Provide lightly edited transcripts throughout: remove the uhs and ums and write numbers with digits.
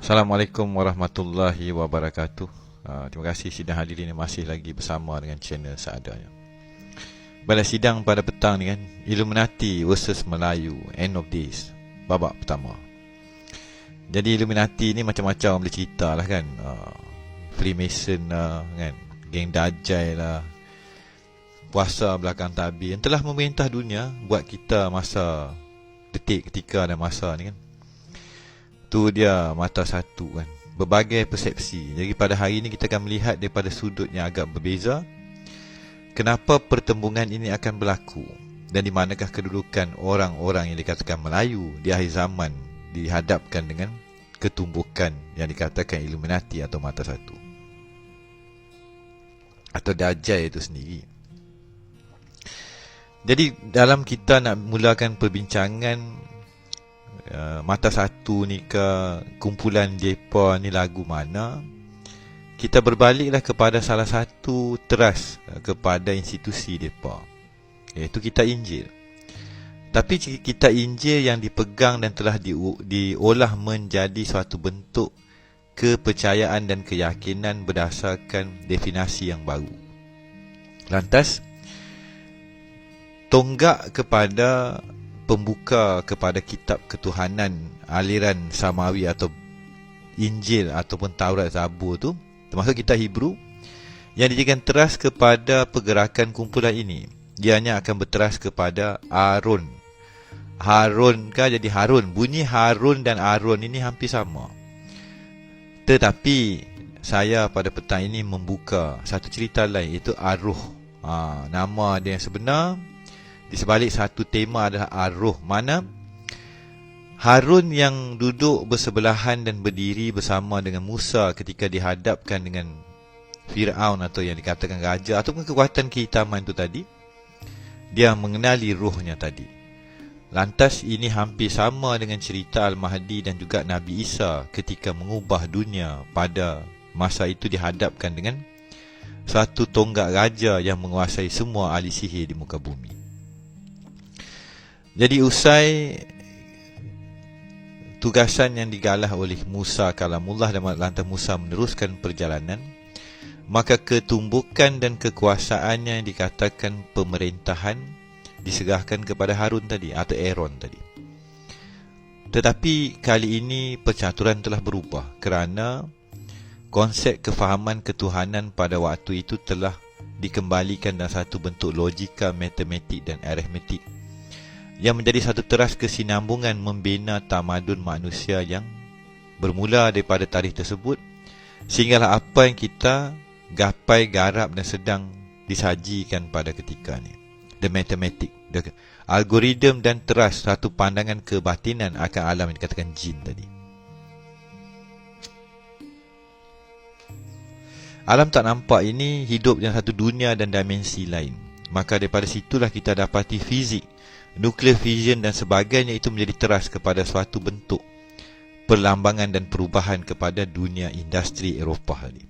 Assalamualaikum warahmatullahi wabarakatuh. Terima kasih sidang hadirin yang masih lagi bersama dengan channel seadanya. Pada sidang pada petang ni kan, Illuminati versus Melayu, End of Days, babak pertama. Jadi Illuminati ni macam-macam boleh cerita lah kan. Freemason lah kan, geng Dajjal lah, puasa belakang tabir yang telah memerintah dunia buat kita masa detik, ketika dan masa ni kan. Tu dia mata satu kan, berbagai persepsi. Jadi pada hari ini kita akan melihat daripada sudut yang agak berbeza, kenapa pertembungan ini akan berlaku dan di manakah kedudukan orang-orang yang dikatakan Melayu di akhir zaman dihadapkan dengan ketumbukan yang dikatakan Illuminati atau mata satu atau Dajjal itu sendiri. Jadi dalam kita nak mulakan perbincangan mata satu ni ke kumpulan depa ni lagu mana, kita berbaliklah kepada salah satu teras kepada institusi depa, iaitu kitab Injil. Tapi kitab Injil yang dipegang dan telah diolah menjadi suatu bentuk kepercayaan dan keyakinan berdasarkan definisi yang baru. Lantas tonggak kepada pembuka kepada kitab ketuhanan aliran Samawi atau Injil ataupun Taurat Zabur tu, termasuk kitab Hebrew, yang dijadikan teras kepada pergerakan kumpulan ini. Dia hanya akan berteras kepada Aaron. Harun kah jadi Harun? Bunyi Harun dan Aaron ini hampir sama. Tetapi saya pada petang ini membuka satu cerita lain, iaitu Aruh. Nama dia yang sebenar di sebalik satu tema adalah Ar-Ruh, mana Harun yang duduk bersebelahan dan berdiri bersama dengan Musa ketika dihadapkan dengan Fir'aun atau yang dikatakan raja ataupun kekuatan kehitaman itu tadi, dia mengenali ruhnya tadi. Lantas ini hampir sama dengan cerita Al-Mahdi dan juga Nabi Isa ketika mengubah dunia pada masa itu dihadapkan dengan satu tonggak raja yang menguasai semua ahli sihir di muka bumi. Jadi usai tugasan yang digalah oleh Musa kalamullah dan lantas Musa meneruskan perjalanan, maka ketumbukan dan kekuasaannya yang dikatakan pemerintahan diserahkan kepada Harun tadi atau Aaron tadi. Tetapi kali ini percaturan telah berubah kerana konsep kefahaman ketuhanan pada waktu itu telah dikembalikan dalam satu bentuk logika, matematik dan aritmetik yang menjadi satu teras kesinambungan membina tamadun manusia yang bermula daripada tarikh tersebut sehinggalah apa yang kita gapai, garap dan sedang disajikan pada ketika ini. The mathematic, the algoritma dan teras satu pandangan kebatinan akan alam yang dikatakan jin tadi. Alam tak nampak ini hidup dalam satu dunia dan dimensi lain. Maka daripada situlah kita dapati fizik, nuclear fission dan sebagainya itu menjadi teras kepada suatu bentuk perlambangan dan perubahan kepada dunia industri Eropah tadi.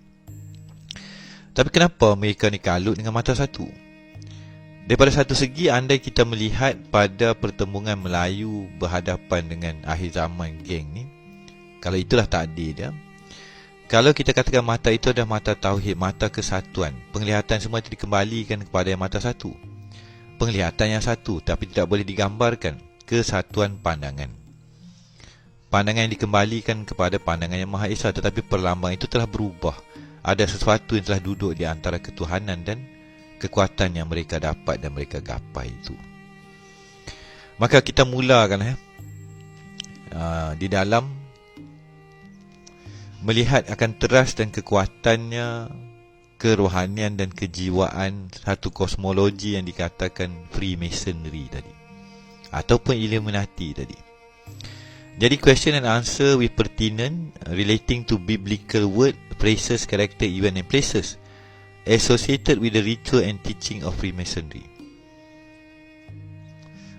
Tapi kenapa mereka ni kalut dengan mata satu? Daripada satu segi, andai kita melihat pada pertembungan Melayu berhadapan dengan akhir zaman geng ni, kalau itulah takdir dia, kalau kita katakan mata itu adalah mata tauhid, mata kesatuan, penglihatan semua itu dikembalikan kepada yang mata satu, penglihatan yang satu, tapi tidak boleh digambarkan kesatuan pandangan. Pandangan yang dikembalikan kepada pandangan yang Maha Esa, tetapi perlambang itu telah berubah. Ada sesuatu yang telah duduk di antara ketuhanan dan kekuatan yang mereka dapat dan mereka gapai itu. Maka kita mulakan di dalam melihat akan teras dan kekuatannya kerohanian dan kejiwaan satu kosmologi yang dikatakan Freemasonry tadi ataupun Illuminati tadi. Jadi question and answer with pertinent relating to biblical word, phrases, character, event and places associated with the ritual and teaching of Freemasonry.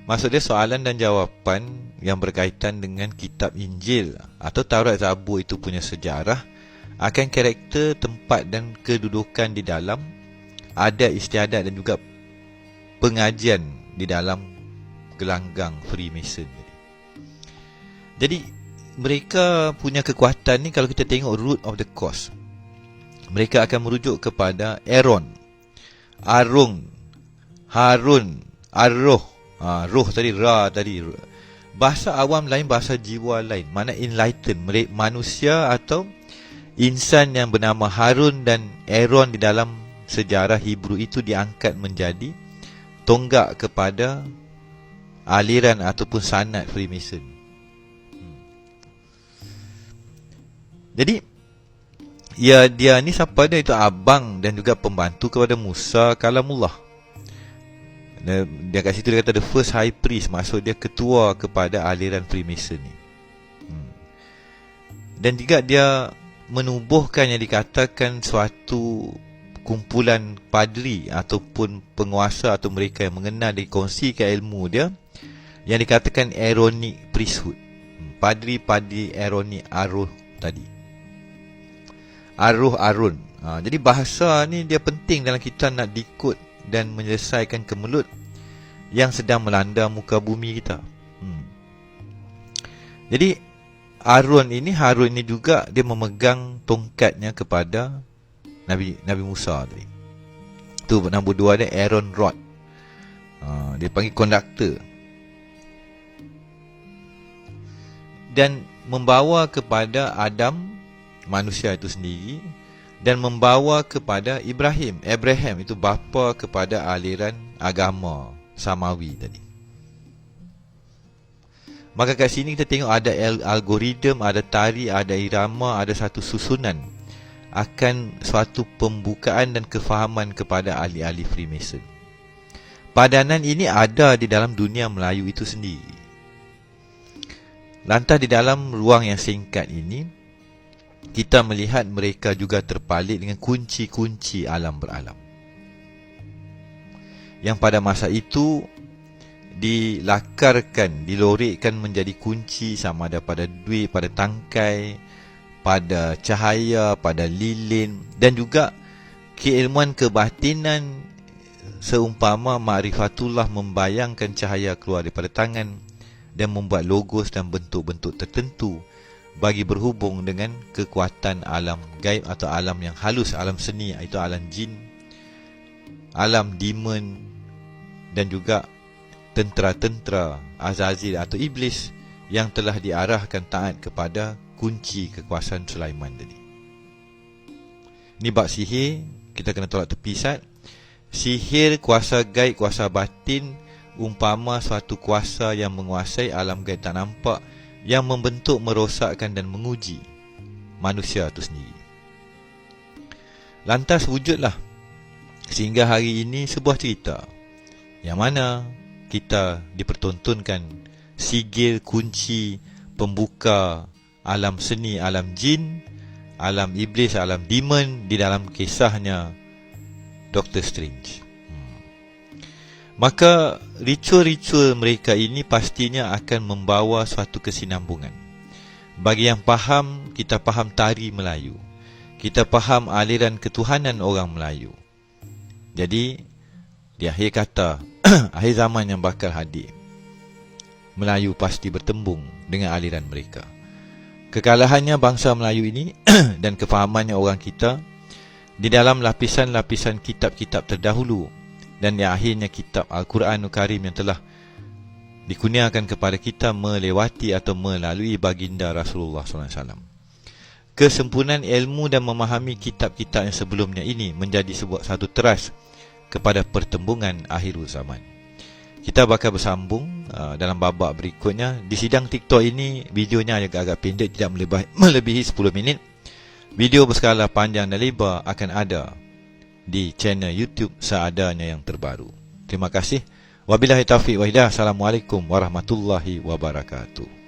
Maksudnya soalan dan jawapan yang berkaitan dengan kitab Injil atau Taurat Zabur itu punya sejarah, akan karakter, tempat dan kedudukan di dalam, adat istiadat dan juga pengajian di dalam gelanggang Freemason. Jadi mereka punya kekuatan ni, kalau kita tengok root of the cause, mereka akan merujuk kepada Aaron, Arung, Harun, Arroh. Roh tadi, Ra tadi. Bahasa awam lain, bahasa jiwa lain. Mana enlighten, manusia atau insan yang bernama Harun dan Aaron di dalam sejarah Hebrew itu diangkat menjadi tonggak kepada aliran ataupun sanad Freemason. Jadi dia ni siapa dia? Itu abang dan juga pembantu kepada Musa kalamullah. Dia kat situ dia kata the first high priest, maksud dia ketua kepada aliran Freemason ni. Dan juga dia menubuhkan yang dikatakan suatu kumpulan padri ataupun penguasa atau mereka yang mengenal, dikongsikan ilmu dia, yang dikatakan Aaronic priesthood. Padri Aaronic, Aruh tadi, Aruh Arun. Jadi bahasa ni dia penting dalam kita nak dekod dan menyelesaikan kemelut yang sedang melanda muka bumi kita. Jadi Harun ini juga dia memegang tongkatnya kepada Nabi Musa tadi. Tu nombor 2 dia Aaron Rod. Dia panggil konduktor. Dan membawa kepada Adam, manusia itu sendiri, dan membawa kepada Abraham itu bapa kepada aliran agama Samawi tadi. Maka kat sini kita tengok ada algoritma, ada tari, ada irama, ada satu susunan akan suatu pembukaan dan kefahaman kepada ahli-ahli Freemason. Padanan ini ada di dalam dunia Melayu itu sendiri. Lantas di dalam ruang yang singkat ini, kita melihat mereka juga terpalit dengan kunci-kunci alam beralam, yang pada masa itu dilakarkan, dilorikkan menjadi kunci, sama ada pada duit, pada tangkai, pada cahaya, pada lilin, dan juga keilmuan kebatinan seumpama ma'rifatullah membayangkan cahaya keluar daripada tangan dan membuat logos dan bentuk-bentuk tertentu bagi berhubung dengan kekuatan alam gaib atau alam yang halus, alam seni, iaitu alam jin, alam demon, dan juga tentera-tentera Azazil atau iblis yang telah diarahkan taat kepada kunci kekuasaan Sulaiman tadi. Ni bab sihir, kita kena tolak tepi sat. Sihir, kuasa gaib, kuasa batin, umpama suatu kuasa yang menguasai alam gaib tak nampak, yang membentuk, merosakkan dan menguji manusia itu sendiri. Lantas wujudlah sehingga hari ini sebuah cerita yang mana kita dipertontonkan sigil kunci pembuka alam seni, alam jin, alam iblis, alam demon di dalam kisahnya Dr. Strange. Maka ritual-ritual mereka ini pastinya akan membawa suatu kesinambungan. Bagi yang faham, kita faham tari Melayu, kita faham aliran ketuhanan orang Melayu. Jadi di akhir kata, akhir zaman yang bakal hadir, Melayu pasti bertembung dengan aliran mereka. Kekalahannya bangsa Melayu ini dan kefahamannya orang kita di dalam lapisan-lapisan kitab-kitab terdahulu, dan yang akhirnya kitab Al-Quranul Karim yang telah dikurniakan kepada kita melewati atau melalui baginda Rasulullah SAW. Kesempurnaan ilmu dan memahami kitab-kitab yang sebelumnya ini menjadi sebuah satu teras kepada pertembungan akhir zaman. Kita bakal bersambung dalam babak berikutnya. Di sidang TikTok ini, videonya agak-agak pendek, tidak melebihi 10 minit. Video berskala panjang dan lebar akan ada di channel YouTube seadanya yang terbaru. Terima kasih. Wabillahi taufiq wa hidayah. Assalamualaikum warahmatullahi wabarakatuh.